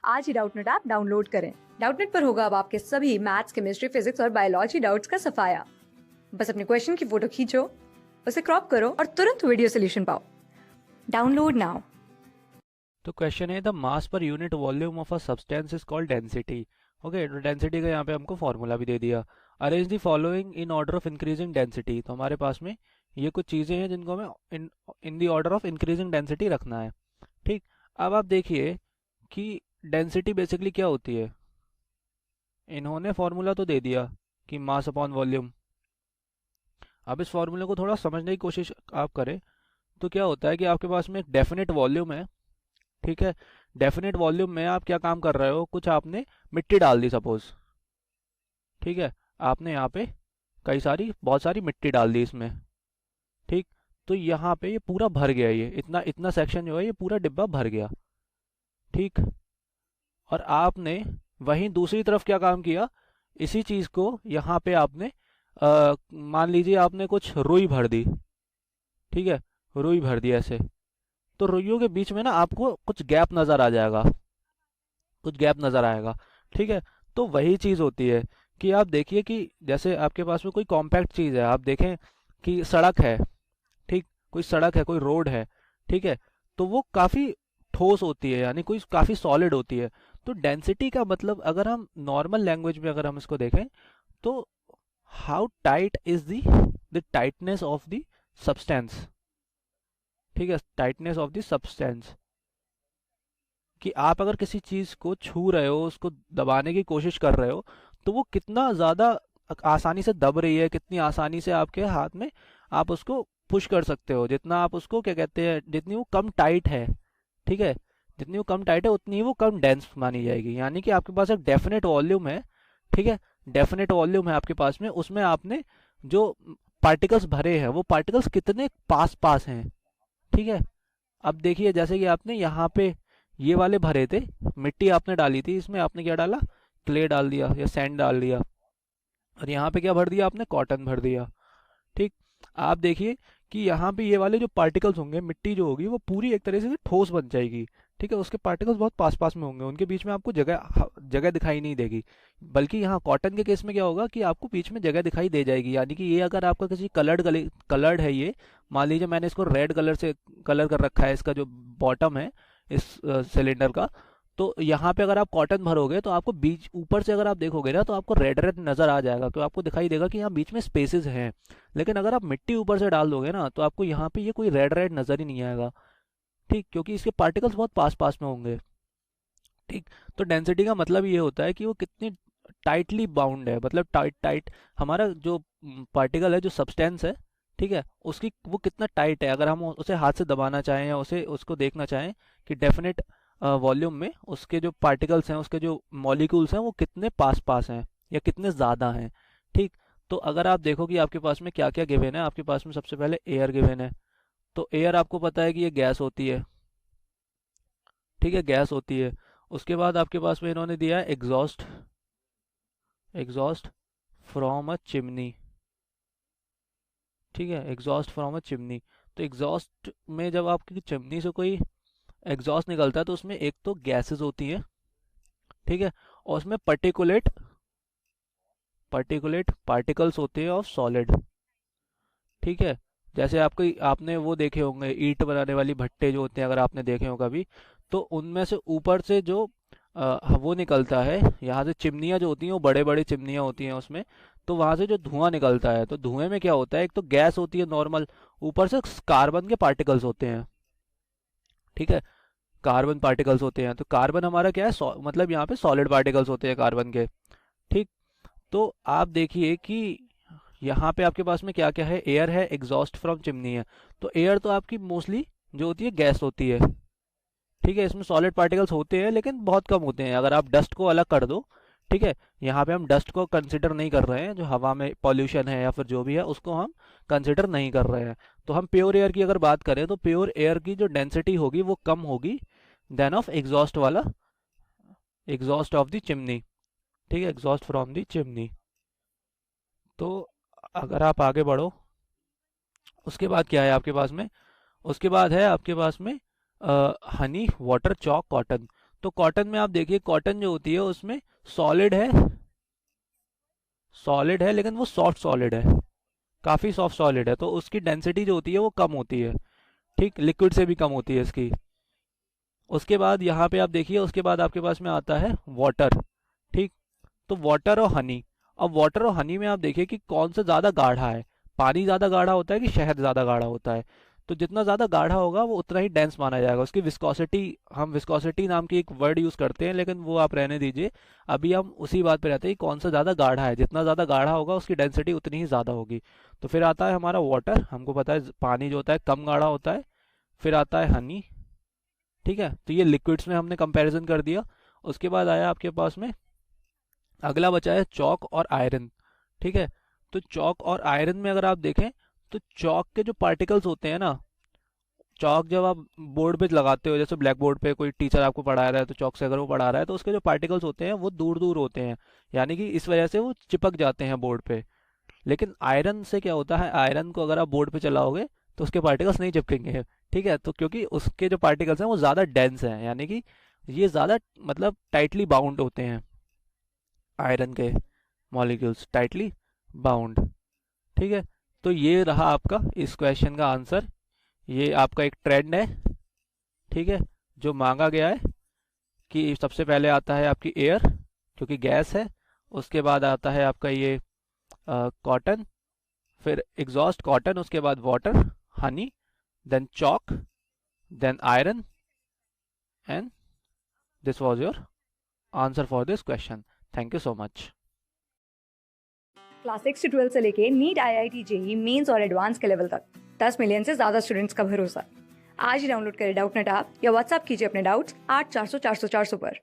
आज ही Doubtnut app download करें। Doubtnut पर होगा अब आपके सभी मैथ्स, केमिस्ट्री, फिजिक्स और बायोलॉजी डाउट्स का सफाया। बस अपने क्वेश्चन की फोटो खींचो, उसे क्रॉप करो और तुरंत वीडियो सोल्यूशन पाओ। Download now. तो क्वेश्चन है the mass per unit volume of a substance is called density. Okay, तो डेंसिटी का यहाँ पे हमको फॉर्मूला भी दे दिया। Arrange the following in order of increasing density. तो हमारे पास में ये कुछ चीज़ें हैं जिनको हमें in the order of increasing density रखना है। ठीक, अब आप देखिए कि डेंसिटी बेसिकली क्या होती है। इन्होंने फॉर्मूला तो दे दिया कि मास अपॉन वॉल्यूम। अब इस फॉर्मूले को थोड़ा समझने की कोशिश आप करें तो क्या होता है कि आपके पास में एक डेफिनेट वॉल्यूम है। ठीक है, डेफिनेट वॉल्यूम में आप क्या काम कर रहे हो, कुछ आपने मिट्टी डाल दी सपोज। ठीक है, आपने यहाँ पे बहुत सारी मिट्टी डाल दी इसमें। ठीक, तो यहाँ पे ये पूरा भर गया, ये इतना इतना सेक्शन जो है ये पूरा डिब्बा भर गया। ठीक, और आपने वहीं दूसरी तरफ क्या काम किया, इसी चीज़ को यहाँ पे आपने मान लीजिए आपने कुछ रुई भर दी। ठीक है, रुई भर दी ऐसे, तो रुइयों के बीच में ना आपको कुछ गैप नज़र आ जाएगा, कुछ गैप नज़र आएगा। ठीक है, तो वही चीज़ होती है कि आप देखिए कि जैसे आपके पास में कोई कॉम्पैक्ट चीज़ है, आप देखें कि सड़क है। ठीक, कोई सड़क है, कोई रोड है। ठीक है, तो वो काफ़ी ठोस होती है, यानी कोई काफ़ी सॉलिड होती है। तो डेंसिटी का मतलब अगर हम नॉर्मल लैंग्वेज में अगर हम इसको देखें तो how tight is the tightness of the substance. ठीक है, टाइटनेस ऑफ द सब्सटेंस, कि आप अगर किसी चीज़ को छू रहे हो, उसको दबाने की कोशिश कर रहे हो, तो वो कितना ज़्यादा आसानी से दब रही है, कितनी आसानी से आपके हाथ में आप उसको पुश कर सकते हो, जितना आप उसको क्या कहते हैं, जितनी वो कम टाइट है। ठीक है, जितनी वो कम टाइट है उतनी ही वो कम डेंस मानी जाएगी। यानी कि आपके पास एक डेफिनेट वॉल्यूम है। ठीक है, डेफिनेट वॉल्यूम है आपके पास में, उसमें आपने जो पार्टिकल्स भरे हैं वो पार्टिकल्स कितने पास पास हैं। ठीक है, अब देखिए जैसे कि आपने यहाँ पे ये वाले भरे थे, मिट्टी आपने डाली थी, इसमें आपने क्या डाला, क्ले डाल दिया या सैंड डाल दिया, और यहाँ पे क्या भर दिया आपने, कॉटन भर दिया। ठीक, आप देखिए कि यहाँ पे ये वाले जो पार्टिकल्स होंगे, मिट्टी जो होगी वो पूरी एक तरह से ठोस बन जाएगी। ठीक है, उसके पार्टिकल्स बहुत पास पास में होंगे, उनके बीच में आपको जगह जगह दिखाई नहीं देगी। बल्कि यहाँ कॉटन के केस में क्या होगा कि आपको बीच में जगह दिखाई दे जाएगी। यानी कि ये अगर आपका किसी कलर्ड है, ये मान लीजिए मैंने इसको रेड कलर से कलर कर रखा है, इसका जो बॉटम है इस सिलेंडर का, तो यहाँ पे अगर आप कॉटन भरोगे तो आपको बीच ऊपर से अगर आप देखोगे ना तो आपको रेड रेड नज़र आ जाएगा, तो आपको दिखाई देगा कि यहाँ बीच में स्पेसेस हैं। लेकिन अगर आप मिट्टी ऊपर से डाल दोगे ना तो आपको यहाँ पे ये कोई रेड रेड नज़र ही नहीं आएगा। ठीक, क्योंकि इसके पार्टिकल्स बहुत पास पास में होंगे। ठीक, तो डेंसिटी का मतलब ये होता है कि वो कितनी टाइटली बाउंड है, मतलब टाइट टाइट हमारा जो पार्टिकल है, जो सब्सटेंस है। ठीक है, उसकी वो कितना टाइट है, अगर हम उसे हाथ से दबाना चाहें या उसे उसको देखना चाहें कि डेफिनेट वॉल्यूम में उसके जो पार्टिकल्स हैं, उसके जो मॉलिक्यूल्स हैं वो कितने पास पास हैं या कितने ज़्यादा हैं। ठीक, तो अगर आप देखो कि आपके पास में क्या क्या गिवन है, आपके पास में सबसे पहले एयर गिवन है। तो एयर आपको पता है कि ये गैस होती है। ठीक है, गैस होती है। उसके बाद आपके पास में इन्होंने दिया है exhaust, exhaust from a chimney. ठीक है, एग्जॉस्ट फ्रॉम अ चिमनी। तो एग्जॉस्ट में जब आपकी चिमनी से कोई एग्जॉस्ट निकलता है तो उसमें एक तो गैसेस होती हैं। ठीक है, और उसमें पर्टिकुलेट पर्टिकुलेट पार्टिकल्स होते हैं ऑफ सॉलिड। ठीक है, जैसे आपको आपने वो देखे होंगे ईंट बनाने वाली भट्टे जो होते हैं, अगर आपने देखे हो कभी, तो उनमें से ऊपर से जो वो निकलता है, यहाँ से चिमनियाँ जो होती हैं वो बड़े बड़े चिमनियाँ होती हैं उसमें, तो वहाँ से जो धुआं निकलता है, तो धुएं में क्या होता है, एक तो गैस होती है नॉर्मल, ऊपर से कार्बन के पार्टिकल्स होते हैं। ठीक है, कार्बन पार्टिकल्स होते हैं, तो कार्बन हमारा क्या है, मतलब यहाँ पे सॉलिड पार्टिकल्स होते हैं कार्बन के। ठीक, तो आप देखिए कि यहाँ पे आपके पास में क्या क्या है, एयर है, एग्जॉस्ट फ्रॉम चिमनी है। तो एयर तो आपकी मोस्टली जो होती है गैस होती है। ठीक है, इसमें सॉलिड पार्टिकल्स होते हैं लेकिन बहुत कम होते हैं, अगर आप डस्ट को अलग कर दो। ठीक है, यहाँ पे हम डस्ट को कंसिडर नहीं कर रहे हैं, जो हवा में पॉल्यूशन है या फिर जो भी है उसको हम कंसिडर नहीं कर रहे हैं। तो हम प्योर एयर की अगर बात करें तो प्योर एयर की जो डेंसिटी होगी वो कम होगी देन ऑफ एग्जॉस्ट वाला, एग्जॉस्ट ऑफ द चिमनी। ठीक है, एग्जॉस्ट फ्रॉम द चिमनी। तो अगर आप आगे बढ़ो, उसके बाद क्या है आपके पास में, उसके बाद है आपके पास में हनी वाटर चॉक कॉटन। तो कॉटन में आप देखिए, कॉटन जो होती है उसमें सॉलिड है, सॉलिड है लेकिन वो सॉफ्ट सॉलिड है, काफ़ी सॉफ्ट सॉलिड है, तो उसकी डेंसिटी जो होती है वो कम होती है, ठीक, लिक्विड से भी कम होती है इसकी। उसके बाद यहाँ पे आप देखिए, उसके बाद आपके पास में आता है वाटर, ठीक। तो वाटर और हनी, अब वाटर और हनी में आप देखिए कि कौन सा ज़्यादा गाढ़ा है, पानी ज़्यादा गाढ़ा होता है कि शहद ज़्यादा गाढ़ा होता है। तो जितना ज़्यादा गाढ़ा होगा वो उतना ही डेंस माना जाएगा। उसकी विस्कोसिटी, हम विस्कोसिटी नाम की एक वर्ड यूज़ करते हैं लेकिन वो आप रहने दीजिए, अभी हम उसी बात पे रहते हैं कि कौन सा ज़्यादा गाढ़ा है, जितना ज़्यादा गाढ़ा होगा उसकी डेंसिटी उतनी ही ज़्यादा होगी। तो फिर आता है हमारा वाटर, हमको पता है पानी जो होता है कम गाढ़ा होता है। फिर आता है हनी, ठीक है। तो ये लिक्विड्स में हमने कंपैरिजन कर दिया। उसके बाद आया आपके पास में, अगला बचा है चॉक और आयरन, ठीक है। तो चॉक और आयरन में अगर आप देखें तो चॉक के जो पार्टिकल्स होते हैं ना, चॉक जब आप बोर्ड पे लगाते हो, जैसे ब्लैक बोर्ड पे कोई टीचर आपको पढ़ा रहा है तो चॉक से अगर वो पढ़ा रहा है तो उसके जो पार्टिकल्स होते हैं वो दूर दूर होते हैं, यानी कि इस वजह से वो चिपक जाते हैं बोर्ड पे। लेकिन आयरन से क्या होता है, आयरन को अगर आप बोर्ड पे चलाओगे तो उसके पार्टिकल्स नहीं चिपकेंगे, ठीक है। तो क्योंकि उसके जो पार्टिकल्स हैं वो ज़्यादा डेंस हैं, यानी कि ये ज़्यादा मतलब टाइटली बाउंड होते हैं, आयरन के मॉलिक्यूल्स टाइटली बाउंड, ठीक है। तो ये रहा आपका इस क्वेश्चन का आंसर। ये आपका एक ट्रेंड है, ठीक है, जो मांगा गया है कि सबसे पहले आता है आपकी एयर, क्योंकि गैस है। उसके बाद आता है आपका ये कॉटन, फिर एग्जॉस्ट कॉटन, उसके बाद water, honey, then chalk, then iron, and this was your answer for this question. Thank you so much. Class 6 से 12 से लेके नीट, IIT, जेई मेंस और एडवांस के लेवल तक 10 मिलियन से ज्यादा स्टूडेंट्स का भरोसा। आज ही डाउनलोड करें डाउटनेट ऐप या व्हाट्सएप कीजिए अपने डाउट्स 8400 400 400 पर।